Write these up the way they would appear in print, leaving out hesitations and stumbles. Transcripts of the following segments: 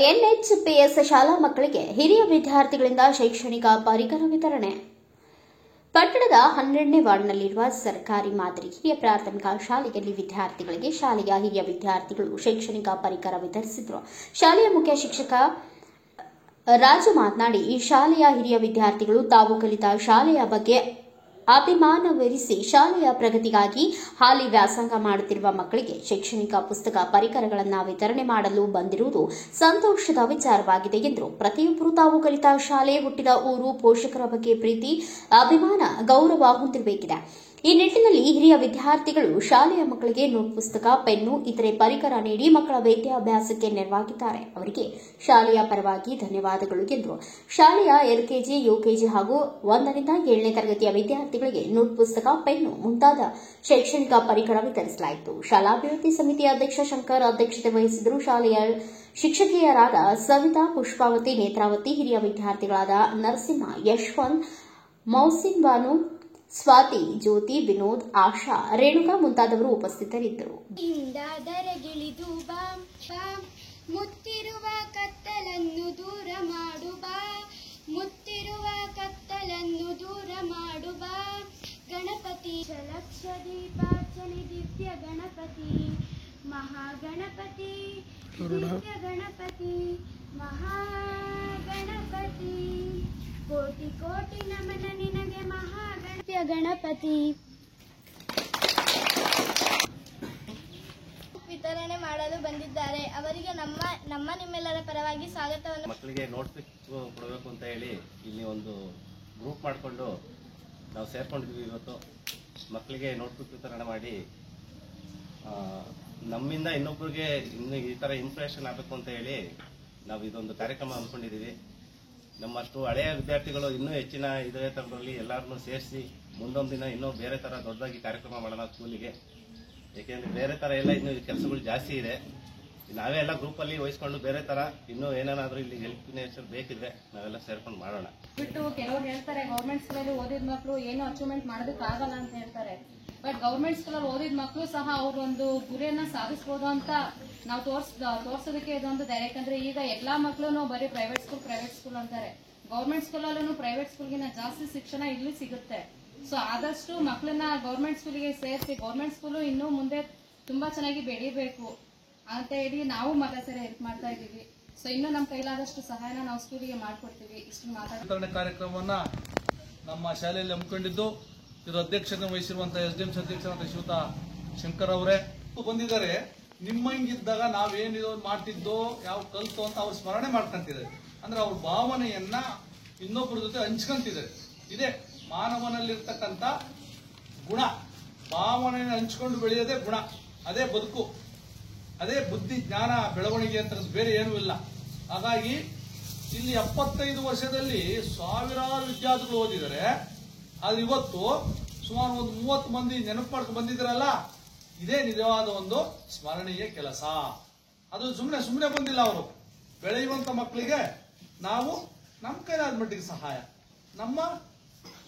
ಎನ್ಎಚ್ಪಿಎಸ್ ಶಾಲಾ ಮಕ್ಕಳಿಗೆ ಹಿರಿಯ ವಿದ್ಯಾರ್ಥಿಗಳಿಂದ ಶೈಕ್ಷಣಿಕ ಪರಿಕರ ವಿತರಣೆ. ಪಟ್ಟಣದ 12ನೇ ವಾರ್ಡ್ನಲ್ಲಿರುವ ಸರ್ಕಾರಿ ಮಾದರಿ ಹಿರಿಯ ಪ್ರಾಥಮಿಕ ಶಾಲೆಯಲ್ಲಿ ವಿದ್ಯಾರ್ಥಿಗಳಿಗೆ ಶಾಲೆಯ ಹಿರಿಯ ವಿದ್ಯಾರ್ಥಿಗಳು ಶೈಕ್ಷಣಿಕ ಪರಿಕರ ವಿತರಿಸಿದರು. ಶಾಲೆಯ ಮುಖ್ಯ ಶಿಕ್ಷಕ ರಾಜು ಮಾತನಾಡಿ, ಈ ಶಾಲೆಯ ಹಿರಿಯ ವಿದ್ಯಾರ್ಥಿಗಳು ತಾವು ಕಲಿತ ಶಾಲೆಯ ಬಗ್ಗೆ ಅಭಿಮಾನವಿರಿಸಿ ಶಾಲೆಯ ಪ್ರಗತಿಗಾಗಿ ಹಾಲಿ ವ್ಯಾಸಂಗ ಮಾಡುತ್ತಿರುವ ಮಕ್ಕಳಿಗೆ ಶೈಕ್ಷಣಿಕ ಪುಸ್ತಕ ಪರಿಕರಗಳನ್ನು ವಿತರಣೆ ಮಾಡಲು ಬಂದಿರುವುದು ಸಂತೋಷದ ವಿಚಾರವಾಗಿದೆ ಎಂದರು. ಪ್ರತಿಯೊಬ್ಬರು ತಾವು ಕಲಿತ ಶಾಲೆ, ಹುಟ್ಟಿದ ಊರು, ಪೋಷಕರ ಬಗ್ಗೆ ಪ್ರೀತಿ, ಅಭಿಮಾನ, ಗೌರವ ಹೊಂದಿರಬೇಕಿದೆ. ಈ ನಿಟ್ಟಿನಲ್ಲಿ ಹಿರಿಯ ವಿದ್ಯಾರ್ಥಿಗಳು ಶಾಲೆಯ ಮಕ್ಕಳಿಗೆ ನೋಟ್ ಪುಸ್ತಕ, ಪೆನ್ನು, ಇತರೆ ಪರಿಕರ ನೀಡಿ ಮಕ್ಕಳ ವಿದ್ಯಾಭ್ಯಾಸಕ್ಕೆ ನೆರವಾಗಿದ್ದಾರೆ. ಅವರಿಗೆ ಶಾಲೆಯ ಪರವಾಗಿ ಧನ್ಯವಾದಗಳು ಎಂದರು. ಶಾಲೆಯ ಎಲ್ಕೆಜಿ, ಯುಕೆಜಿ ಹಾಗೂ 1ರಿಂದ 7ನೇ ತರಗತಿಯ ವಿದ್ಯಾರ್ಥಿಗಳಿಗೆ ನೋಟ್ ಪುಸ್ತಕ, ಪೆನ್ನು ಮುಂತಾದ ಶೈಕ್ಷಣಿಕ ಪರಿಕರ ವಿತರಿಸಲಾಯಿತು. ಶಾಲಾಭಿವೃದ್ಧಿ ಸಮಿತಿಯ ಅಧ್ಯಕ್ಷ ಶಂಕರ್ ಅಧ್ಯಕ್ಷತೆ ವಹಿಸಿದರು. ಶಾಲೆಯ ಶಿಕ್ಷಕಿಯರಾದ ಸವಿತಾ, ಪುಷ್ಪಾವತಿ, ನೇತ್ರಾವತಿ, ಹಿರಿಯ ವಿದ್ಯಾರ್ಥಿಗಳಾದ ನರಸಿಂಹ, ಯಶವಂತ್, ಮೌಸಿನ್ ಬಾನು, ಸ್ವಾತಿ, ಜ್ಯೋತಿ, ವಿನೋದ್, ಆಶಾ, ರೇಣುಕಾ ಮುಂತಾದವರು ಉಪಸ್ಥಿತರಿದ್ದರು. ಮುತ್ತಿರುವ ಕತ್ತಲನ್ನು ದೂರ ಮಾಡುವ, ಮುತ್ತಿರುವ ಕತ್ತಲನ್ನು ದೂರ ಮಾಡುವ ಗಣಪತಿ, ಲಕ್ಷ ದೀಪಾರ್ಚನೆ ದಿವ್ಯ ಗಣಪತಿ, ಮಹಾಗಣಪತಿ, ದಿವ್ಯ ಗಣಪತಿ, ಮಹಾಗಣಪತಿ, ಕೋಟಿ ಕೋಟಿ ನಮನ ನಿನಗೆ ಮಹಾಗಣಪತಿ ಗಣಪತಿ. ವಿತರಣೆ ಮಾಡಲು ಬಂದಿದ್ದಾರೆ. ಅವರಿಗೆ ನಿಮ್ಮೆಲ್ಲರ ಪರವಾಗಿ ಸ್ವಾಗತವನ್ನು. ಮಕ್ಕಳಿಗೆ ನೋಟ್ಸ್ ಕೊಡಬೇಕು ಅಂತ ಹೇಳಿ ಇಲ್ಲಿ ಒಂದು ಗ್ರೂಪ್ ಮಾಡಿಕೊಂಡು ನಾವು ಸೇರ್ಕೊಂಡಿದ್ವಿ. ಇವತ್ತು ಮಕ್ಕಳಿಗೆ ನೋಟ್ಬುಕ್ ವಿತರಣೆ ಮಾಡಿ ನಮ್ಮಿಂದ ಇನ್ನೊಬ್ಬರಿಗೆ ಈ ಥರ ಇಂಪ್ರೆಷನ್ ಆಗಬೇಕು ಅಂತ ಹೇಳಿ ನಾವು ಇದೊಂದು ಕಾರ್ಯಕ್ರಮ ಹಮ್ಮಿಕೊಂಡಿದ್ದೀವಿ. ನಮ್ಮಷ್ಟು ಹಳೆಯ ವಿದ್ಯಾರ್ಥಿಗಳು ಇನ್ನೂ ಹೆಚ್ಚಿನ ಇದೇ ಥರದಲ್ಲಿ ಎಲ್ಲರನ್ನೂ ಸೇರಿಸಿ ಮುಂದೊಂದು ದಿನ ಇನ್ನೂ ಬೇರೆ ಥರ ದೊಡ್ಡದಾಗಿ ಕಾರ್ಯಕ್ರಮ ಮಾಡೋಣ ಸ್ಕೂಲಿಗೆ. ಏಕೆಂದರೆ ಬೇರೆ ಥರ ಎಲ್ಲ ಇನ್ನೂ ಕೆಲಸಗಳು ಜಾಸ್ತಿ ಇದೆ. ನಾವೇ ಎಲ್ಲ ಗ್ರೂಪಲ್ಲಿ ವಹಿಸ್ಕೊಂಡು ಬೇರೆ ಥರ ಇನ್ನೂ ಏನೇನಾದರೂ ಇಲ್ಲಿ ಹೆಲ್ಪ್ ಬೇಕಿದ್ರೆ ನಾವೆಲ್ಲ ಸೇರ್ಕೊಂಡು ಮಾಡೋಣ. ಬಿಟ್ಟು ಕೆಲವರು ಹೇಳ್ತಾರೆ ಗೌರ್ಮೆಂಟ್ ಸ್ಕೂಲಲ್ಲಿ ಓದಿದ ಮಕ್ಕಳು ಏನು ಅಚೀವ್ಮೆಂಟ್ ಮಾಡೋದಕ್ಕಾಗಲ್ಲ ಅಂತ ಹೇಳ್ತಾರೆ. ಬಟ್ ಗೌರ್ಮೆಂಟ್ ಸ್ಕೂಲಲ್ಲಿ ಓದಿದ ಮಕ್ಕಳು ಸಹ ಅವ್ರೊಂದು ಗುರಿಯನ್ನ ಸಾಧಿಸಬಹುದು ಅಂತ ನಾವು ತೋರ್ಸೋದಕ್ಕೆ ಇದೊಂದು ಧೈರ್ಯ. ಯಾಕಂದ್ರೆ ಈಗ ಎಲ್ಲಾ ಮಕ್ಕಳು ಬರೀ ಪ್ರೈವೇಟ್ ಸ್ಕೂಲ್ ಅಂತಾರೆ. ಗೌರ್ಮೆಂಟ್ ಸ್ಕೂಲಲ್ಲೂ ಪ್ರೈವೇಟ್ ಸ್ಕೂಲ್ಗಿನ ಜಾಸ್ತಿ ಶಿಕ್ಷಣ ಇಲ್ಲಿ ಸಿಗುತ್ತೆ. ಸೊ ಆದಷ್ಟು ಮಕ್ಕಳನ್ನ ಗೌರ್ಮೆಂಟ್ ಸ್ಕೂಲಿಗೆ ಸೇರಿಸಿ ಗೌರ್ಮೆಂಟ್ ಸ್ಕೂಲು ಇನ್ನೂ ಮುಂದೆ ತುಂಬಾ ಚೆನ್ನಾಗಿ ಬೆಳಿಬೇಕು ಅಂತ ಹೇಳಿ ನಾವು ಸರಿ ಹೆಲ್ಪ್ ಮಾಡ್ತಾ ಇದ್ದೀವಿ. ಸೊ ಇನ್ನು ನಮ್ಮ ಕೈಲಾದಷ್ಟು ಸಹಾಯನ ನಾವು ಸ್ಕೂಲಿಗೆ ಮಾಡ್ಕೊಡ್ತೀವಿ. ಇಷ್ಟು ವಿತರಣೆ ಕಾರ್ಯಕ್ರಮವನ್ನ ನಮ್ಮ ಶಾಲೆಯಲ್ಲಿ ಹಮ್ಮಿಕೊಂಡಿದ್ದು ಇದು ಅಧ್ಯಕ್ಷತೆ ವಹಿಸಿರುವಂತಹ SDMC ಅಧ್ಯಕ್ಷರಾದ ಶ್ರೀಯುತ ಶಂಕರ್ ಅವರೇ ಬಂದಿದ್ದಾರೆ. ನಿಮ್ಮಂಗಿದ್ದಾಗ ನಾವೇನಿದು ಮಾಡ್ತಿದ್ದೋ ಯಾವ ಕಲ್ತೋ ಅಂತ ಅವ್ರು ಸ್ಮರಣೆ ಮಾಡ್ಕೊಂತಿದ್ದಾರೆ. ಅಂದ್ರೆ ಅವ್ರ ಭಾವನೆಯನ್ನ ಇನ್ನೊಬ್ಬರ ಜೊತೆ ಹಂಚ್ಕೊಂತಿದ್ದಾರೆ. ಇದೇ ಮಾನವನಲ್ಲಿರ್ತಕ್ಕಂಥ ಗುಣ. ಭಾವನೆಯನ್ನು ಹಂಚ್ಕೊಂಡು ಬೆಳೆಯೋದೇ ಗುಣ, ಅದೇ ಬದುಕು, ಅದೇ ಬುದ್ಧಿ, ಜ್ಞಾನ, ಬೆಳವಣಿಗೆ ಅಂತ ಬೇರೆ ಏನೂ ಇಲ್ಲ. ಹಾಗಾಗಿ ಇಲ್ಲಿ 75 ವರ್ಷದಲ್ಲಿ ಸಾವಿರಾರು ವಿದ್ಯಾರ್ಥಿಗಳು ಓದಿದ್ದಾರೆ. ಆದ್ರೆ ಇವತ್ತು ಸುಮಾರು ಒಂದು 30 ಮಂದಿ ನೆನಪು ಮಾಡ್ಕೊಂಡು ಬಂದಿದ್ದಾರಲ್ಲ, ಇದೇ ನಿಜವಾದ ಒಂದು ಸ್ಮರಣೀಯ ಕೆಲಸ. ಅದು ಸುಮ್ಮನೆ ಬಂದಿಲ್ಲ. ಅವರು ಬೆಳೆಯುವಂತ ಮಕ್ಕಳಿಗೆ ನಾವು ನಮ್ಮ ಕೈಲಾದ ಮಟ್ಟಿಗೆ ಸಹಾಯ, ನಮ್ಮ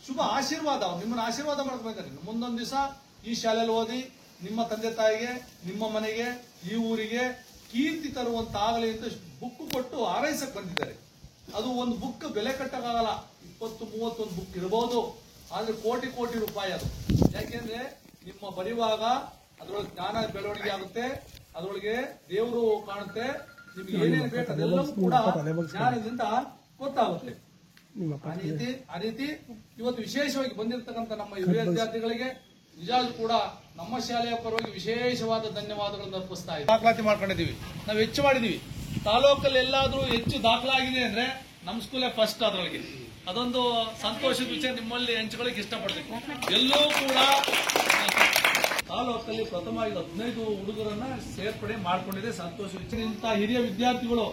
ಶುಭ ಆಶೀರ್ವಾದ, ನಿಮ್ಮನ್ನ ಆಶೀರ್ವಾದ ಮಾಡ್ಕೊಂಡು ಬಂದಿದ್ದಾರೆ. ಮುಂದೊಂದು ದಿವಸ ಈ ಶಾಲೆಯಲ್ಲಿ ಓದಿ ನಿಮ್ಮ ತಂದೆ ತಾಯಿಗೆ, ನಿಮ್ಮ ಮನೆಗೆ, ಈ ಊರಿಗೆ ಕೀರ್ತಿ ತರುವಂತಾಗಲಿ ಅಂತ ಬುಕ್ ಕೊಟ್ಟು ಆರೈಸಕ್ ಬಂದಿದ್ದಾರೆ. ಅದು ಒಂದು ಬುಕ್ ಬೆಲೆ ಕಟ್ಟಕ್ಕಾಗಲ್ಲ. 20-31 ಬುಕ್ ಇರಬಹುದು, ಆದ್ರೆ ಕೋಟಿ ಕೋಟಿ ರೂಪಾಯಿ ಅದು. ಯಾಕೆಂದ್ರೆ ನಿಮ್ಮ ಬರೆಯುವಾಗ ಅದರೊಳಗೆ ಜ್ಞಾನ ಬೆಳವಣಿಗೆ ಆಗುತ್ತೆ, ಅದರೊಳಗೆ ದೇವರು ಕಾಣುತ್ತೆ, ನಿಮ್ಗೆ ಏನೇನು ಬೇಕು ಅದೆಲ್ಲವೂ ಕೂಡ ಜ್ಞಾನದಿಂದ ಗೊತ್ತಾಗುತ್ತೆ. ಆ ರೀತಿ ಇವತ್ತು ವಿಶೇಷವಾಗಿ ಬಂದಿರತಕ್ಕಂಥ ನಮ್ಮ ಹಿರಿಯ ವಿದ್ಯಾರ್ಥಿಗಳಿಗೆ ನಿಜಾಲು ಕೂಡ ನಮ್ಮ ಶಾಲೆಯ ಪರವಾಗಿ ವಿಶೇಷವಾದ ಧನ್ಯವಾದಗಳನ್ನು ಅರ್ಪಿಸ್ತಾ ಇದ್ದೀವಿ. ದಾಖಲಾತಿ ಮಾಡ್ಕೊಂಡಿದ್ದೀವಿ, ನಾವು ಹೆಚ್ಚು ಮಾಡಿದೀವಿ. ತಾಲೂಕಲ್ಲಿ ಎಲ್ಲಾದ್ರೂ ಹೆಚ್ಚು ದಾಖಲಾಗಿದೆ ಅಂದ್ರೆ ನಮ್ಮ ಸ್ಕೂಲೇ ಫಸ್ಟ್. ಅದರೊಳಗೆ ಅದೊಂದು ಸಂತೋಷದ ವಿಷಯ ನಿಮ್ಮಲ್ಲಿ ಹಂಚಿಕೊಳ್ಳಿಕ್ಕೆ ಇಷ್ಟಪಡ್ತೀನಿ. ಎಲ್ಲೂ ಕೂಡ ತಾಲೂಕಲ್ಲಿ ಪ್ರಥಮವಾಗಿ 15 ಹುಡುಗರನ್ನ ಸೇರ್ಪಡೆ ಮಾಡ್ಕೊಂಡಿದೆ. ಸಂತೋಷ ವಿಷಯ. ಇಂಥ ಹಿರಿಯ ವಿದ್ಯಾರ್ಥಿಗಳು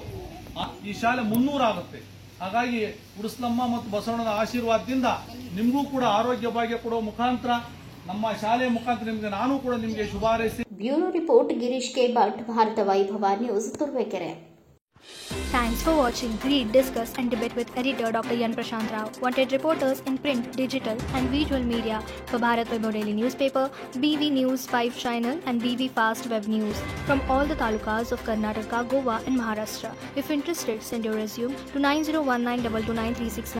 ಈ ಶಾಲೆ 300 ಆಗುತ್ತೆ. ಹಾಗಾಗಿ ಉಡುಸ್ಲಮ್ಮ ಮತ್ತು ಬಸವಣ್ಣನ ಆಶೀರ್ವಾದದಿಂದ ನಿಮಗೂ ಕೂಡ ಆರೋಗ್ಯ ಭಾಗ್ಯ ಕೊಡುವ ಮುಖಾಂತರ ನಮ್ಮ ಶಾಲೆಯ ಮುಖಾಂತರ ನಿಮಗೆ ನಾನು ಕೂಡ ನಿಮಗೆ ಶುಭಾರೈಸಿ. Bureau report Girish K Bhat, Bharata Vaibhava news, Turuvekere. Thanks for watching Read, Discuss and Debate with editor Dr. Yan Prashant Rao. Wanted reporters in print, digital and visual media for Bharat Vaibhav Daily Newspaper, BV News 5 Channel and BV Fast Web News from all the talukas of Karnataka, Goa and Maharashtra. If interested, send your resume to 9019229369.